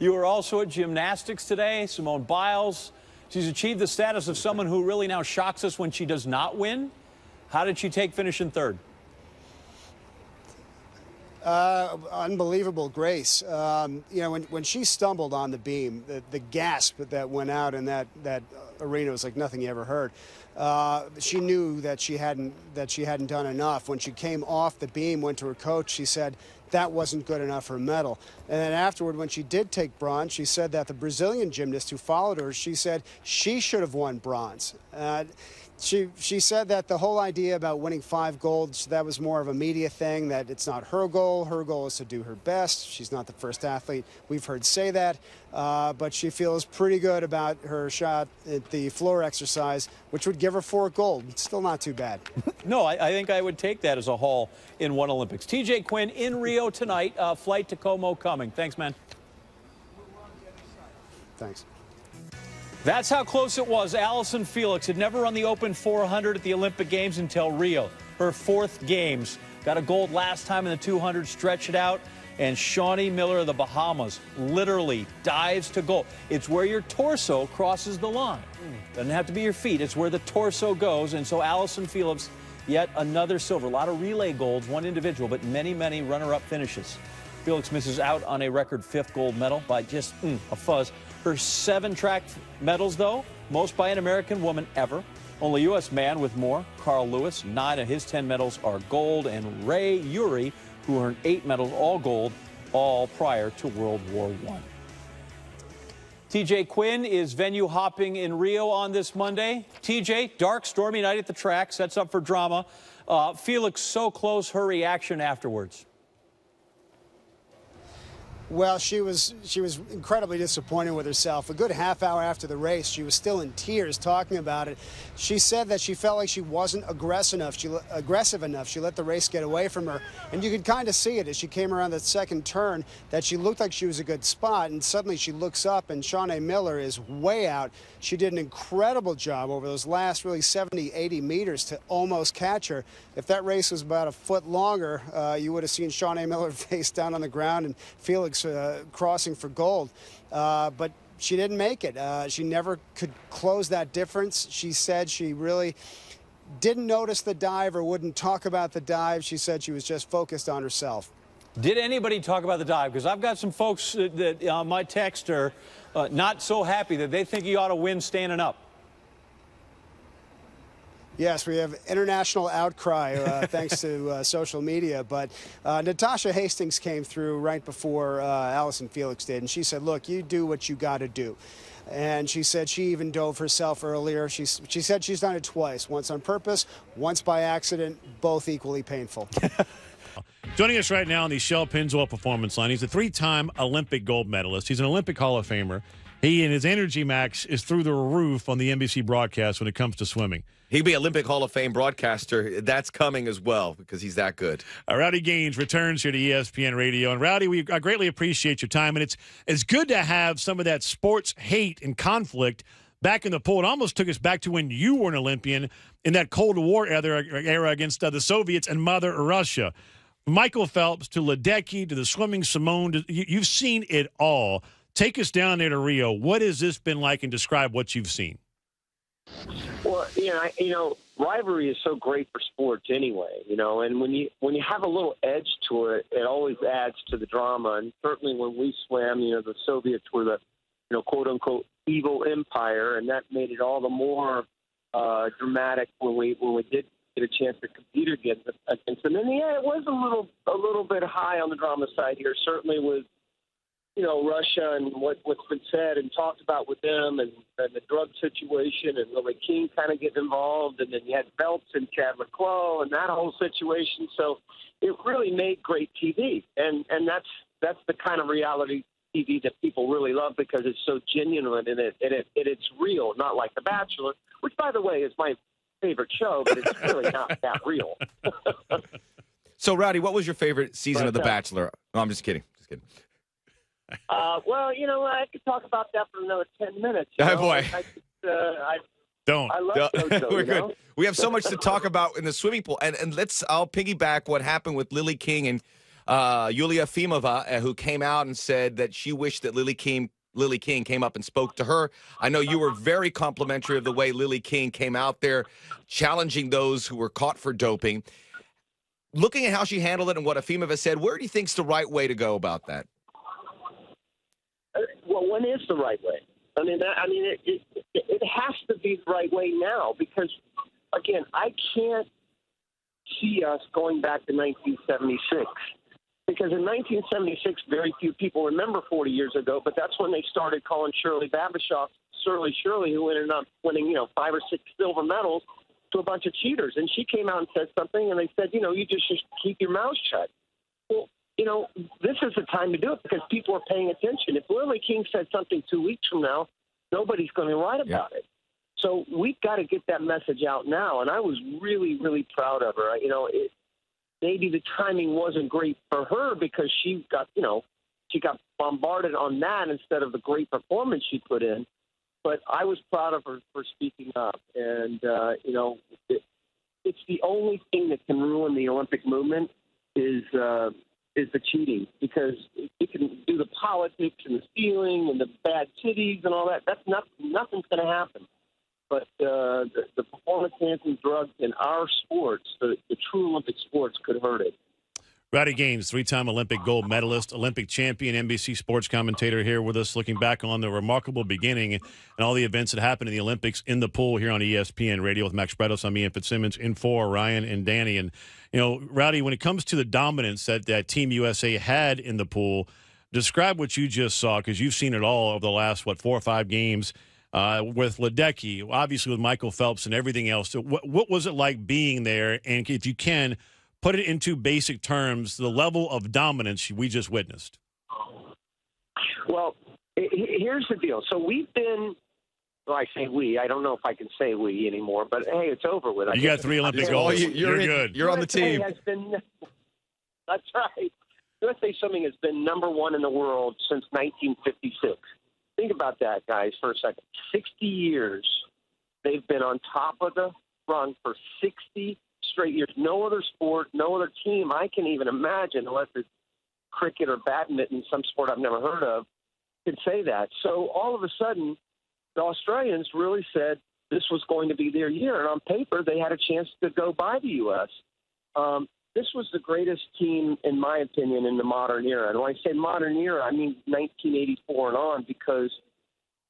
You were also at gymnastics today. Simone Biles, she's achieved the status of someone who really now shocks us when she does not win. How did she take finishing third? Unbelievable grace. You know, when she stumbled on the beam, the gasp that went out in that arena was like nothing you ever heard. She knew that she hadn't done enough. When she came off the beam, went to her coach, she said that wasn't good enough for a medal. And then afterward, when she did take bronze, she said that the Brazilian gymnast who followed her, she said she should have won bronze. She said that the whole idea about winning 5 golds, that was more of a media thing, that it's not her goal. Her goal is to do her best. She's not the first athlete we've heard say that, but she feels pretty good about her shot at the floor exercise, which would give her 4 gold. It's still not too bad. No, I think I would take that as a haul in one Olympics. TJ Quinn in Rio tonight, flight to Como coming. Thanks, man. Thanks. That's how close it was. Allison Felix had never run the open 400 at the Olympic Games until Rio. Her 4th games. Got a gold last time in the 200, stretch it out. And Shawnee Miller of the Bahamas literally dives to goal. It's where your torso crosses the line. Doesn't have to be your feet. It's where the torso goes. And so Allison Felix, yet another silver. A lot of relay golds, one individual, but many, many runner-up finishes. Felix misses out on a record 5th gold medal by just a fuzz. Her 7 track medals, though, most by an American woman ever. Only U.S. man with more, Carl Lewis. 9 of his 10 medals are gold. And Ray Urey, who earned 8 medals, all gold, all prior to World War I. TJ Quinn is venue hopping in Rio on this Monday. TJ, dark, stormy night at the track, sets up for drama. Felix so close, her reaction afterwards. Well, she was incredibly disappointed with herself. A good half hour after the race, she was still in tears talking about it. She said that she felt like she wasn't aggressive enough. She let the race get away from her. And you could kind of see it as she came around that second turn, that she looked like she was a good spot. And suddenly she looks up and Shawnee Miller is way out. She did an incredible job over those last really 70, 80 meters to almost catch her. If that race was about a foot longer, you would have seen Shawnee Miller face down on the ground and Felix crossing for gold. But she didn't make it. She never could close that difference. She said she really didn't notice the dive or wouldn't talk about the dive. She said she was just focused on herself. Did anybody talk about the dive? Because I've got some folks that on my text are not so happy that they think he ought to win standing up. Yes, we have international outcry thanks to social media. But Natasha Hastings came through right before Allison Felix did. And she said, look, you do what you got to do. And she said she even dove herself earlier. She said she's done it twice, once on purpose, once by accident, both equally painful. Joining us right now on the Shell Pennzoil Performance Line, he's a 3-time Olympic gold medalist. He's an Olympic Hall of Famer. He and his energy max is through the roof on the NBC broadcast when it comes to swimming. He'd be Olympic Hall of Fame broadcaster. That's coming as well because he's that good. Rowdy Gaines returns here to ESPN Radio. And, Rowdy, I greatly appreciate your time. And it's good to have some of that sports hate and conflict back in the pool. It almost took us back to when you were an Olympian in that Cold War era against the Soviets and Mother Russia. Michael Phelps to Ledecky to the swimming Simone. You've seen it all. Take us down there to Rio. What has this been like, and describe what you've seen? Well, rivalry is so great for sports anyway, and when you have a little edge to it, it always adds to the drama. And certainly when we swam, the Soviets were the, quote unquote, evil empire, and that made it all the more dramatic when we did get a chance to compete against them. And yeah, it was a little bit high on the drama side here. Certainly with Russia and what's been said and talked about with them and the drug situation and Lily King kind of getting involved. And then you had Phelps and Chad McClough and that whole situation. So it really made great TV. And that's the kind of reality TV that people really love because it's so genuine and it's real, not like The Bachelor, which, by the way, is my favorite show, but it's really not that real. So, Rowdy, what was your favorite season of The Bachelor? No, I'm just kidding. Well, I could talk about that for another 10 minutes. Oh, boy. Don't. I love JoJo, We're good. We have so much to talk about in the swimming pool. And I'll piggyback what happened with Lily King and Yulia Efimova, who came out and said that she wished that Lily King came up and spoke to her. I know you were very complimentary of the way Lily King came out there challenging those who were caught for doping. Looking at how she handled it and what Efimova said, where do you think's the right way to go about that? Well, when is the right way? I mean, it has to be the right way now because, again, I can't see us going back to 1976. Because in 1976, very few people remember 40 years ago, but that's when they started calling Shirley Babashoff Shirley, who ended up winning, 5 or 6 silver medals, to a bunch of cheaters. And she came out and said something, and they said, you just should keep your mouth shut. Well, this is the time to do it because people are paying attention. If Lily King said something 2 weeks from now, nobody's going to write about it. So we've got to get that message out now. And I was really, really proud of her. Maybe the timing wasn't great for her because she got bombarded on that instead of the great performance she put in. But I was proud of her for speaking up. And, it's the only thing that can ruin the Olympic movement is the cheating because it can do the politics and the stealing and the bad cities and all that. Nothing's going to happen. But the performance-enhancing drugs in our sports, the true Olympic sports, could hurt it. Rowdy Gaines, 3-time Olympic gold medalist, Olympic champion, NBC sports commentator here with us, looking back on the remarkable beginning and all the events that happened in the Olympics in the pool here on ESPN Radio with Max Bretos. I'm Ian Fitzsimmons, in for Ryan and Danny. And, Rowdy, when it comes to the dominance that Team USA had in the pool, describe what you just saw because you've seen it all over the last, 4 or 5 games. With Ledecky, obviously with Michael Phelps and everything else. So what was it like being there? And if you can, put it into basic terms, the level of dominance we just witnessed. Well, here's the deal. So we've been, I say we. I don't know if I can say we anymore, but, hey, it's over with. You got 3 Olympic golds. You're good. You're on the team. That's right. USA Swimming has been number 1 in the world since 1956. Think about that, guys, for a second. 60 years they've been on top of the run for 60 straight years. No other sport, no other team I can even imagine, unless it's cricket or badminton, some sport I've never heard of, can say that. So all of a sudden, the Australians really said this was going to be their year. And on paper, they had a chance to go by the U.S. This was the greatest team, in my opinion, in the modern era. And when I say modern era, I mean 1984 and on, because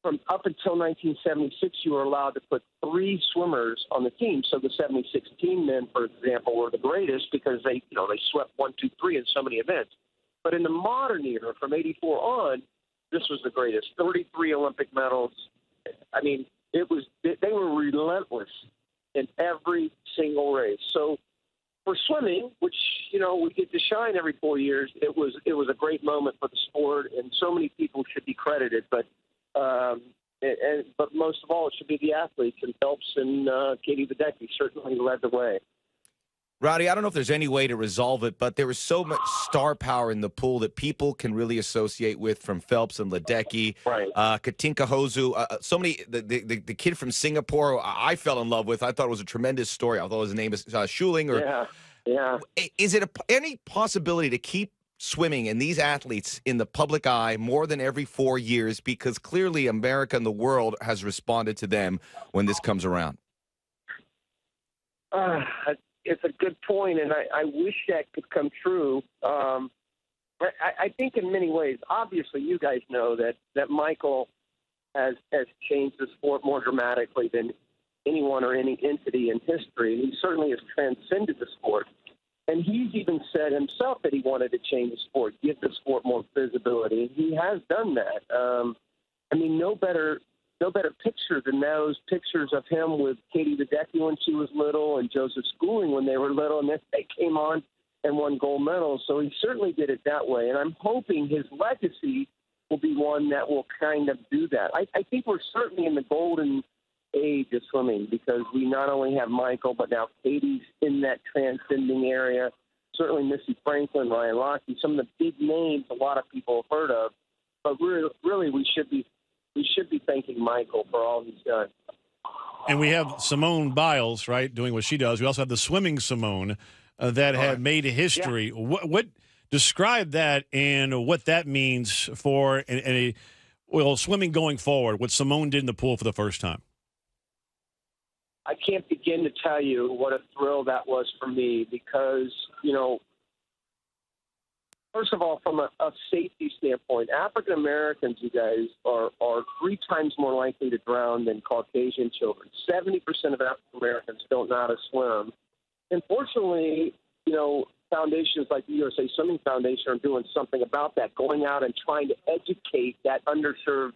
from up until 1976, you were allowed to put 3 swimmers on the team. So the 76 team men, for example, were the greatest because they swept 1, 2, 3 in so many events. But in the modern era, from 84 on, this was the greatest. 33 Olympic medals. I mean, they were relentless in every single race. So for swimming, which, we get to shine every 4 years, it was a great moment for the sport, and so many people should be credited. But most of all, it should be the athletes, and Phelps and Katie Ledecky certainly led the way. Rowdy, I don't know if there's any way to resolve it, but there was so much star power in the pool that people can really associate with, from Phelps and Ledecky, right. Katinka Hosu, so many. The kid from Singapore I fell in love with. I thought it was a tremendous story. I thought his name is Schuling. Yeah. Is it any possibility to keep swimming and these athletes in the public eye more than every 4 years? Because clearly America and the world has responded to them when this comes around. It's a good point, and I wish that could come true. I think in many ways, obviously, you guys know that Michael has changed the sport more dramatically than anyone or any entity in history. He certainly has transcended the sport. And he's even said himself that he wanted to change the sport, give the sport more visibility. He has done that. No better picture than those pictures of him with Katie Ledecky when she was little and Joseph Schooling when they were little, and they came on and won gold medals. So he certainly did it that way. And I'm hoping his legacy will be one that will kind of do that. I think we're certainly in the golden age of swimming because we not only have Michael, but now Katie's in that transcending area. Certainly Missy Franklin, Ryan Lochte, some of the big names a lot of people have heard of. But really we should be thanking Michael for all he's done. And we have Simone Biles, right, doing what she does. We also have the swimming Simone that had made history. Yeah. What Describe that and what that means for swimming going forward, what Simone did in the pool for the first time. I can't begin to tell you what a thrill that was for me because, you know, first of all, from a safety standpoint, African Americans, you guys, are 3 times more likely to drown than Caucasian children. 70% of African Americans don't know how to swim. And fortunately, you know, foundations like the USA Swimming Foundation are doing something about that, going out and trying to educate that underserved,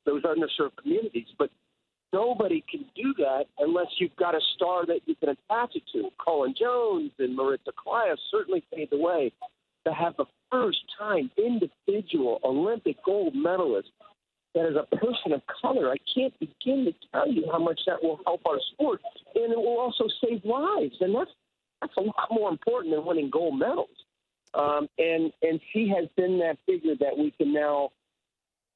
those underserved communities. But nobody can do that unless you've got a star that you can attach it to. Colin Jones and Maritza Clias certainly paved the way to have the first-time individual Olympic gold medalist that is a person of color. I can't begin to tell you how much that will help our sport, and it will also save lives. And that's a lot more important than winning gold medals. And she has been that figure that we can now,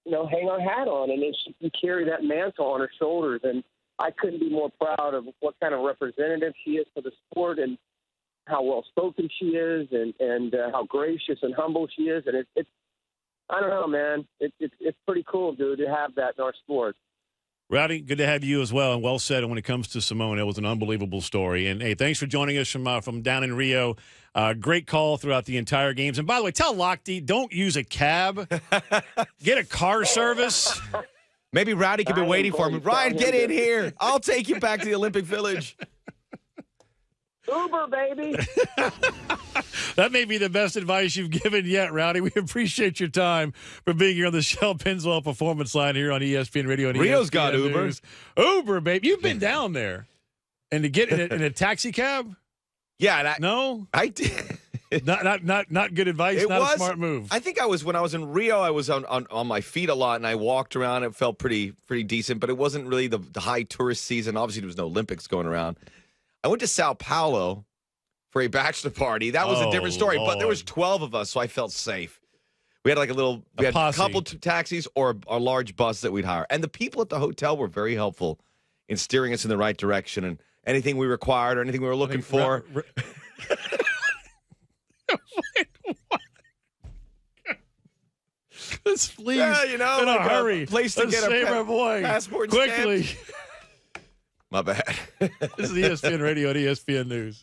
you know, hang our hat on, and then she can carry that mantle on her shoulders. And I couldn't be more proud of what kind of representative she is for the sport and how well-spoken she is and how gracious and humble she is. And it's I don't know, man. It's pretty cool, dude, to have that in our sport. Rowdy, good to have you as well, and well said. And when it comes to Simone, it was an unbelievable story. And, hey, thanks for joining us from down in Rio. Great call throughout the entire games. And, by the way, tell Lochte, don't use a cab. Get a car service. Maybe Rowdy could be waiting for him. Ryan, get in here. I'll take you back to the Olympic Village. Uber, baby. That may be the best advice you've given yet, Rowdy. We appreciate your time for being here on the Shell Pennzoil Performance Line here on ESPN Radio and Rio's ESPN got Uber. News. Uber, baby. You've been down there. And to get in a taxi cab? Yeah. No? I did. Not good advice, a smart move. I think when I was in Rio, I was on my feet a lot, and I walked around. It felt pretty decent, but it wasn't really the high tourist season. Obviously, there was no Olympics going around. I went to Sao Paulo for a bachelor party. That was a different story, but there was 12 of us, so I felt safe. We had a couple taxis or a large bus that we'd hire. And the people at the hotel were very helpful in steering us in the right direction and anything we required or anything we were looking for. Let's please, in a hurry. Place to get a passport quickly. Stamped. My bad. This is ESPN Radio and ESPN News.